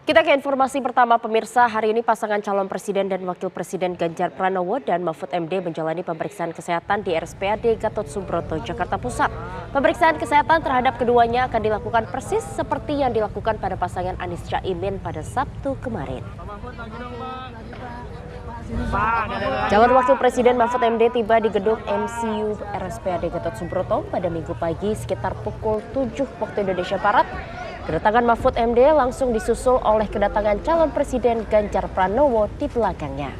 Kita ke informasi pertama pemirsa, hari ini pasangan calon presiden dan wakil presiden Ganjar Pranowo dan Mahfud MD menjalani pemeriksaan kesehatan di RSPAD Gatot Subroto, Jakarta Pusat. Pemeriksaan kesehatan terhadap keduanya akan dilakukan persis seperti yang dilakukan pada pasangan Anies Caimin pada Sabtu kemarin. Calon wakil presiden Mahfud MD tiba di gedung MCU RSPAD Gatot Subroto pada Minggu pagi sekitar pukul 7 waktu Indonesia Barat. Kedatangan Mahfud MD langsung disusul oleh kedatangan calon presiden Ganjar Pranowo di belakangnya.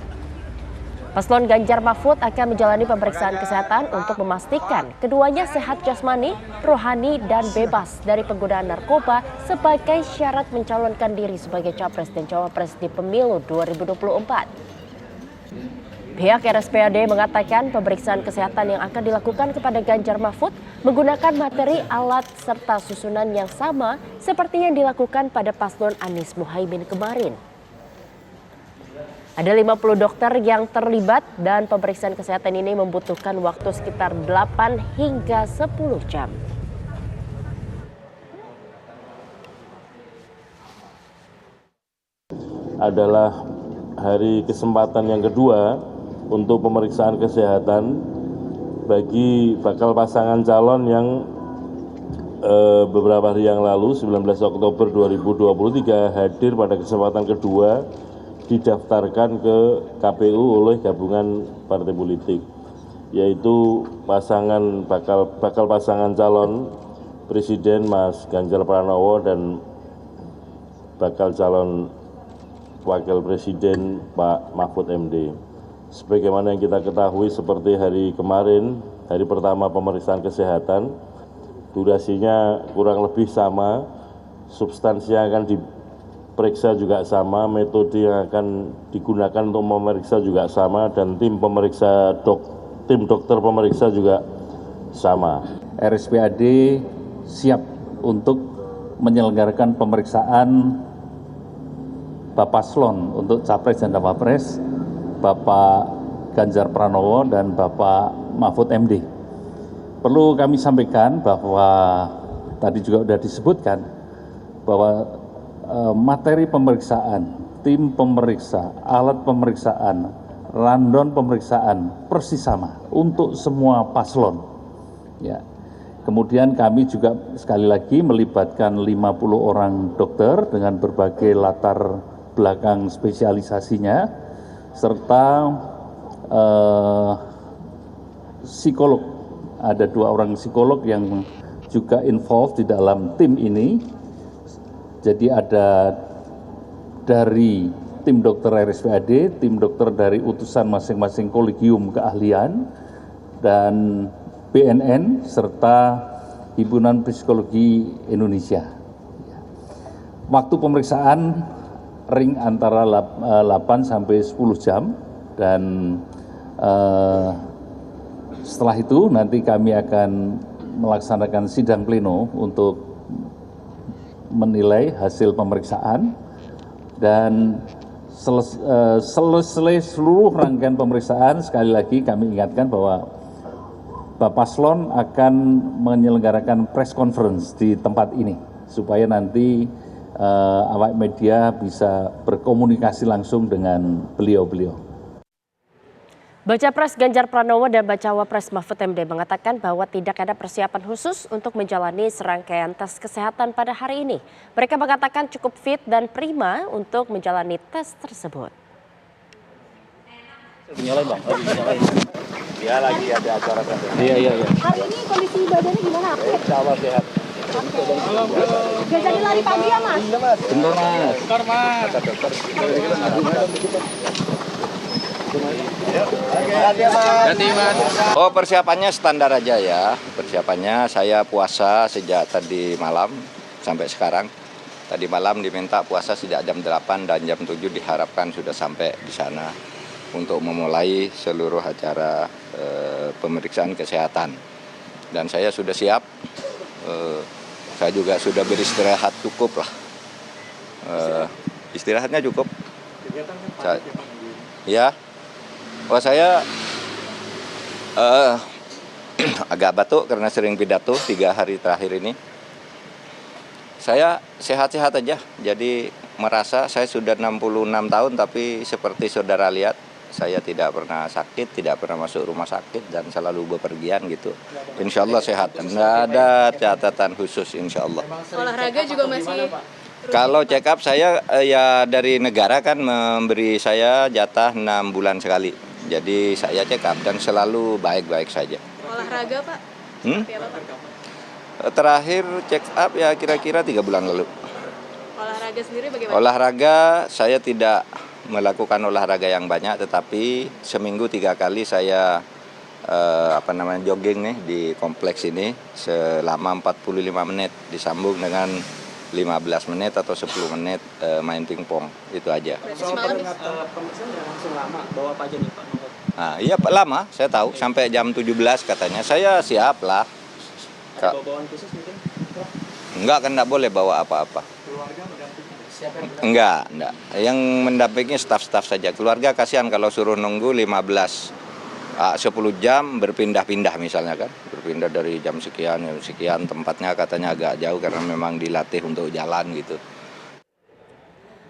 Paslon Ganjar Mahfud akan menjalani pemeriksaan kesehatan untuk memastikan keduanya sehat jasmani, rohani, dan bebas dari penggunaan narkoba sebagai syarat mencalonkan diri sebagai capres dan cawapres di pemilu 2024. Pihak RSPAD mengatakan pemeriksaan kesehatan yang akan dilakukan kepada Ganjar Mahfud menggunakan materi, alat, serta susunan yang sama seperti yang dilakukan pada paslon Anies Muhaimin kemarin. Ada 50 dokter yang terlibat dan pemeriksaan kesehatan ini membutuhkan waktu sekitar 8 hingga 10 jam. Adalah hari kesempatan yang kedua untuk pemeriksaan kesehatan bagi bakal pasangan calon yang beberapa hari yang lalu 19 Oktober 2023 hadir pada kesempatan kedua didaftarkan ke KPU oleh gabungan partai politik, yaitu bakal pasangan calon presiden Mas Ganjar Pranowo dan bakal calon wakil presiden Pak Mahfud MD. Sebagaimana yang kita ketahui seperti hari kemarin, hari pertama pemeriksaan kesehatan, durasinya kurang lebih sama, substansi yang akan diperiksa juga sama, metode yang akan digunakan untuk memeriksa juga sama, dan tim dokter pemeriksa juga sama. RSPAD siap untuk menyelenggarakan pemeriksaan Bapak Paslon untuk Capres dan Cawapres, Bapak Ganjar Pranowo dan Bapak Mahfud MD. Perlu kami sampaikan bahwa tadi juga sudah disebutkan bahwa materi pemeriksaan, tim pemeriksa, alat pemeriksaan, rundown pemeriksaan persis sama untuk semua paslon. Ya. Kemudian kami juga sekali lagi melibatkan 50 orang dokter dengan berbagai latar belakang spesialisasinya, serta psikolog. Ada 2 orang psikolog yang juga involved di dalam tim ini. Jadi ada dari tim dokter RSPAD, tim dokter dari utusan masing-masing kolegium keahlian, dan BNN, serta Himpunan Psikologi Indonesia. Waktu pemeriksaan ring antara 8 sampai 10 jam, dan setelah itu nanti kami akan melaksanakan sidang pleno untuk menilai hasil pemeriksaan, dan selesai seluruh rangkaian pemeriksaan, sekali lagi kami ingatkan bahwa Bapak Paslon akan menyelenggarakan press conference di tempat ini supaya nanti awak media bisa berkomunikasi langsung dengan beliau-beliau. Baca Pres Ganjar Pranowo dan Bacawa Pres Mahfud MD mengatakan bahwa tidak ada persiapan khusus untuk menjalani serangkaian tes kesehatan pada hari ini. Mereka mengatakan cukup fit dan prima untuk menjalani tes tersebut. Nyalain bang, nyalain. Dia lagi ada acara. Iya. Hari ini kondisi badannya gimana? Insya Allah sehat. Gak jadi lari pagi ya mas? Bentar mas. Oh, persiapannya standar aja ya. Persiapannya saya puasa sejak tadi malam sampai sekarang. Tadi malam diminta puasa sejak jam 8 dan jam 7 diharapkan sudah sampai di sana untuk memulai seluruh acara pemeriksaan kesehatan. Dan saya sudah siap. Saya juga sudah beristirahat cukup lah. Istirahatnya cukup. Ya. Oh, saya agak batuk karena sering pidato 3 hari terakhir ini. Saya sehat-sehat aja, jadi merasa saya sudah 66 tahun, tapi seperti saudara lihat, saya tidak pernah sakit, tidak pernah masuk rumah sakit, dan selalu bepergian gitu. Insya Allah sehat, nggak ada catatan khusus insya Allah. Olahraga juga masih. Kalau check up saya ya dari negara kan memberi saya jatah 6 bulan sekali. Jadi saya check up dan selalu baik-baik saja. Olahraga Pak? Seperti apa, Pak? Terakhir check up ya kira-kira 3 bulan lalu. Olahraga sendiri bagaimana? Olahraga saya tidak melakukan olahraga yang banyak, tetapi seminggu 3 kali saya jogging nih di kompleks ini selama 45 menit disambung dengan 15 menit atau 10 menit main pingpong, itu aja. Semalam pemeriksaan langsung lama bawa apa aja nih Pak? Nah, iya Pak, lama, saya tahu sampai jam 17 katanya. Saya siap lah. Ada bawaan khusus mungkin? Enggak, kan enggak boleh bawa apa-apa. Keluarga mendampingi siapa? Enggak. Yang mendampingi staf-staf saja. Keluarga kasihan kalau suruh nunggu 10 jam berpindah-pindah misalnya kan. Berpindah dari jam sekian, tempatnya katanya agak jauh karena memang dilatih untuk jalan gitu.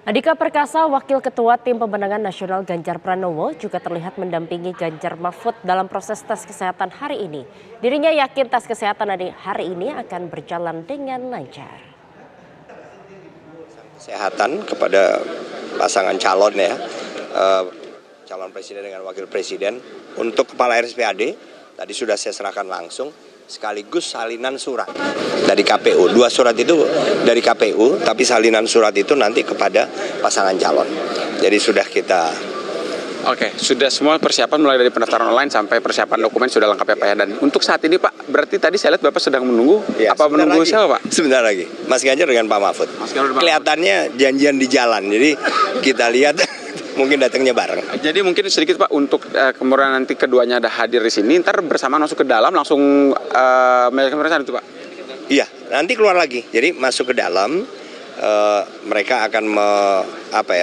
Andika Perkasa, Wakil Ketua Tim Pemenangan Nasional Ganjar Pranowo juga terlihat mendampingi Ganjar Mahfud dalam proses tes kesehatan hari ini. Dirinya yakin tes kesehatan hari ini akan berjalan dengan lancar. Kesehatan kepada pasangan calon ya, calon presiden dengan wakil presiden. Untuk kepala RSPAD, tadi sudah saya serahkan langsung, sekaligus salinan surat dari KPU. 2 surat itu dari KPU, tapi salinan surat itu nanti kepada pasangan calon. Jadi sudah kita... Oke, sudah semua persiapan mulai dari pendaftaran online sampai persiapan dokumen sudah lengkap ya Pak ya. Dan untuk saat ini Pak, berarti tadi saya lihat Bapak sedang menunggu, Ya, apa menunggu lagi. siapa Pak? Sebentar lagi, Mas Ganjar dengan Pak Mahfud. Kelihatannya janjian di jalan, jadi kita lihat mungkin datangnya bareng. Jadi mungkin sedikit Pak, untuk kemudian nanti keduanya ada hadir di sini, ntar bersamaan masuk ke dalam langsung pemeriksaan itu Pak? Iya, nanti keluar lagi, jadi masuk ke dalam. Mereka akan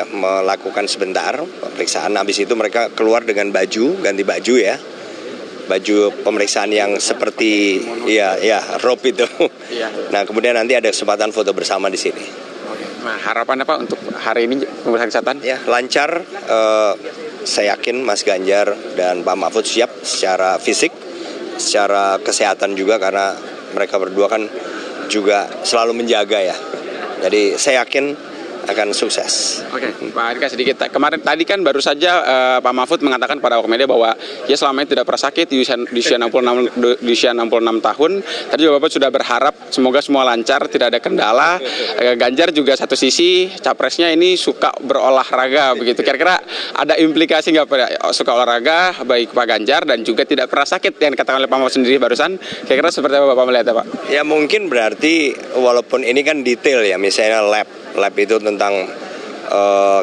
melakukan sebentar pemeriksaan. Habis itu mereka keluar dengan baju, ganti baju ya, baju pemeriksaan yang seperti robe itu. Nah kemudian nanti ada kesempatan foto bersama di sini. Nah harapannya Pak untuk hari ini pemeriksaan kesehatan? Ya lancar. Saya yakin Mas Ganjar dan Pak Mahfud siap secara fisik, secara kesehatan juga, karena mereka berdua kan juga selalu menjaga ya. Jadi saya yakin akan sukses. Oke, Pak Andika sedikit. Kemarin tadi kan baru saja Pak Mahfud mengatakan pada awak media bahwa dia selama ini tidak pernah sakit di usia 66 tahun. Tadi juga Bapak sudah berharap semoga semua lancar, tidak ada kendala. Ganjar juga satu sisi capresnya ini suka berolahraga begitu. Kira-kira ada implikasi nggak Pak suka olahraga baik Pak Ganjar dan juga tidak pernah sakit yang dikatakan oleh Pak Mahfud sendiri barusan. Kira-kira seperti apa Bapak melihatnya Pak? Ya mungkin berarti walaupun ini kan detail ya, misalnya lab itu tentang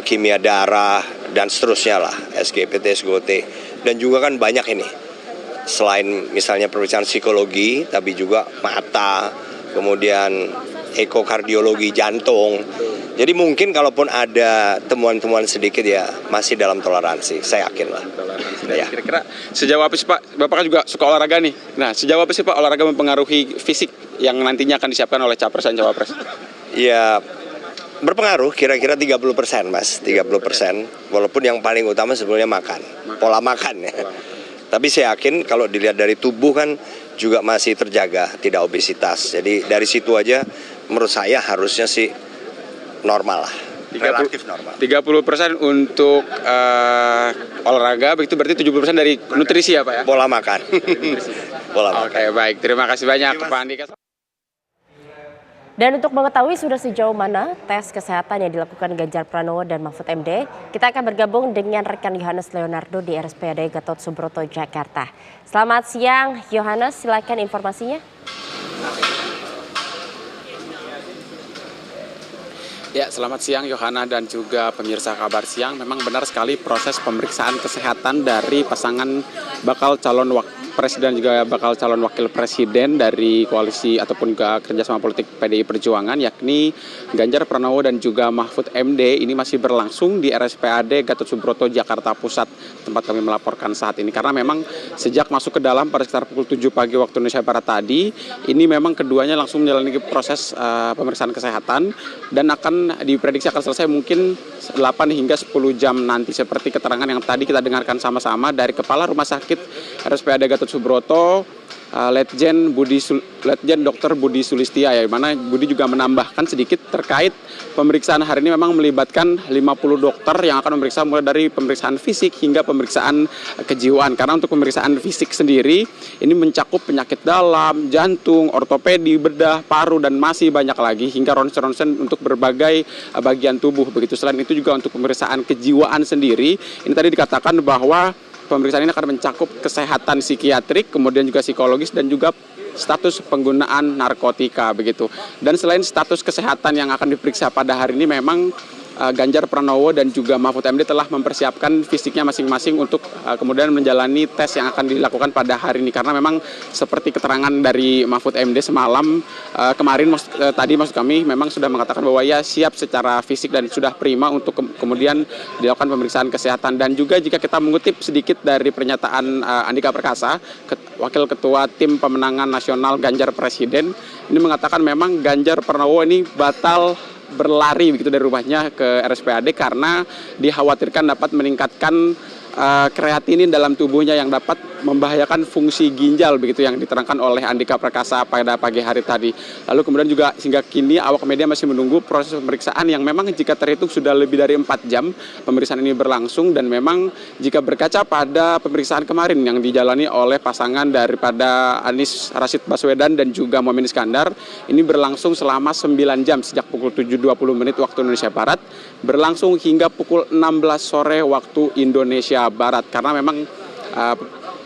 kimia darah dan seterusnya lah, SGPT, SGOT, dan juga kan banyak ini. Selain misalnya pemeriksaan psikologi, tapi juga mata, kemudian ekokardiologi jantung. Jadi mungkin kalaupun ada temuan-temuan sedikit ya masih dalam toleransi, saya yakin lah. Ya. Kira-kira sejauh apa sih Pak, Bapak kan juga suka olahraga nih. Nah sejauh apa sih Pak olahraga mempengaruhi fisik yang nantinya akan disiapkan oleh capres dan cawapres? Ya berpengaruh kira-kira 30% Mas, 30%. Walaupun yang paling utama sebenarnya pola makan ya. Tapi saya yakin kalau dilihat dari tubuh kan juga masih terjaga, tidak obesitas. Jadi dari situ aja menurut saya harusnya sih normal lah, relatif normal. 30% untuk olahraga, begitu berarti 70% dari nutrisi ya Pak ya? Pola makan. Pola makan. Oke, baik, terima kasih banyak Pak Andika. Dan untuk mengetahui sudah sejauh mana tes kesehatan yang dilakukan Ganjar Pranowo dan Mahfud MD, kita akan bergabung dengan rekan Yohanes Leonardo di RSPAD Gatot Subroto, Jakarta. Selamat siang, Yohanes, silakan informasinya. Ya, selamat siang Yohana dan juga pemirsa Kabar Siang. Memang benar sekali proses pemeriksaan kesehatan dari pasangan bakal calon presiden juga bakal calon wakil presiden dari koalisi ataupun kerjasama politik PDI Perjuangan, yakni Ganjar Pranowo dan juga Mahfud MD. Ini masih berlangsung di RSPAD Gatot Subroto Jakarta Pusat, tempat kami melaporkan saat ini. Karena memang sejak masuk ke dalam pada sekitar pukul 7 pagi waktu Indonesia Barat tadi, ini memang keduanya langsung menjalani proses pemeriksaan kesehatan dan akan diprediksi akan selesai mungkin 8 hingga 10 jam nanti, seperti keterangan yang tadi kita dengarkan sama-sama dari Kepala Rumah Sakit RSPAD Gatot Subroto, Letjen Dr. Budi Sulistia, ya, mana Budi juga menambahkan sedikit terkait pemeriksaan hari ini memang melibatkan 50 dokter yang akan memeriksa mulai dari pemeriksaan fisik hingga pemeriksaan kejiwaan. Karena untuk pemeriksaan fisik sendiri ini mencakup penyakit dalam, jantung, ortopedi, bedah, paru, dan masih banyak lagi hingga ronsen-ronsen untuk berbagai bagian tubuh. Begitu selain itu juga untuk pemeriksaan kejiwaan sendiri, ini tadi dikatakan bahwa pemeriksaan ini akan mencakup kesehatan psikiatrik, kemudian juga psikologis dan juga status penggunaan narkotika begitu. Dan selain status kesehatan yang akan diperiksa pada hari ini, memang Ganjar Pranowo dan juga Mahfud MD telah mempersiapkan fisiknya masing-masing untuk kemudian menjalani tes yang akan dilakukan pada hari ini. Karena memang seperti keterangan dari Mahfud MD semalam kemarin tadi maksud kami memang sudah mengatakan bahwa ia siap secara fisik dan sudah prima untuk kemudian dilakukan pemeriksaan kesehatan. Dan juga jika kita mengutip sedikit dari pernyataan Andika Perkasa, Wakil Ketua Tim Pemenangan Nasional Ganjar Presiden, ini mengatakan memang Ganjar Pranowo ini batal berlari begitu dari rumahnya ke RSPAD karena dikhawatirkan dapat meningkatkan kreatinin dalam tubuhnya yang dapat membahayakan fungsi ginjal begitu yang diterangkan oleh Andika Perkasa pada pagi hari tadi. Lalu kemudian juga hingga kini awak media masih menunggu proses pemeriksaan yang memang jika terhitung sudah lebih dari 4 jam pemeriksaan ini berlangsung. Dan memang jika berkaca pada pemeriksaan kemarin yang dijalani oleh pasangan daripada Anies Rashid Baswedan dan juga Muhaimin Iskandar, ini berlangsung selama 9 jam sejak pukul 7.20 waktu Indonesia Barat berlangsung hingga pukul 16 sore waktu Indonesia Barat. Karena memang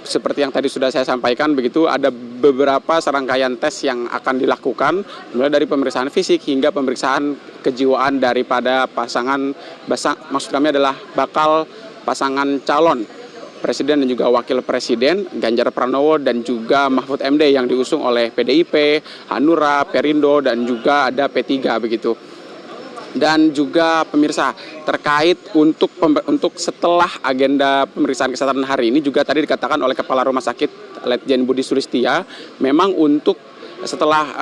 seperti yang tadi sudah saya sampaikan begitu, ada beberapa serangkaian tes yang akan dilakukan mulai dari pemeriksaan fisik hingga pemeriksaan kejiwaan daripada maksud kami adalah bakal pasangan calon presiden dan juga wakil presiden Ganjar Pranowo dan juga Mahfud MD yang diusung oleh PDIP, Hanura, Perindo dan juga ada P3 begitu. Dan juga pemirsa terkait untuk setelah agenda pemeriksaan kesehatan hari ini juga tadi dikatakan oleh Kepala Rumah Sakit Letjen Budi Sulistia, memang untuk setelah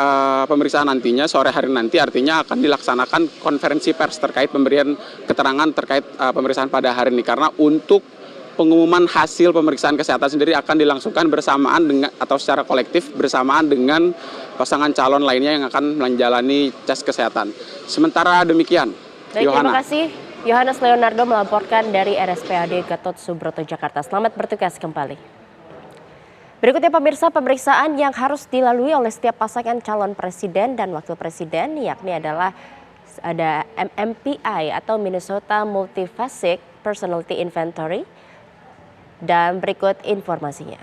pemeriksaan nantinya sore hari nanti artinya akan dilaksanakan konferensi pers terkait pemberian keterangan terkait pemeriksaan pada hari ini. Karena untuk pengumuman hasil pemeriksaan kesehatan sendiri akan dilangsungkan bersamaan dengan atau secara kolektif bersamaan dengan pasangan calon lainnya yang akan menjalani tes kesehatan. Sementara demikian, baik, terima kasih. Yohanes Leonardo melaporkan dari RSPAD Gatot Subroto Jakarta. Selamat bertugas kembali. Berikutnya pemirsa, pemeriksaan yang harus dilalui oleh setiap pasangan calon presiden dan wakil presiden yakni adalah ada MMPI atau Minnesota Multiphasic Personality Inventory. Dan berikut informasinya.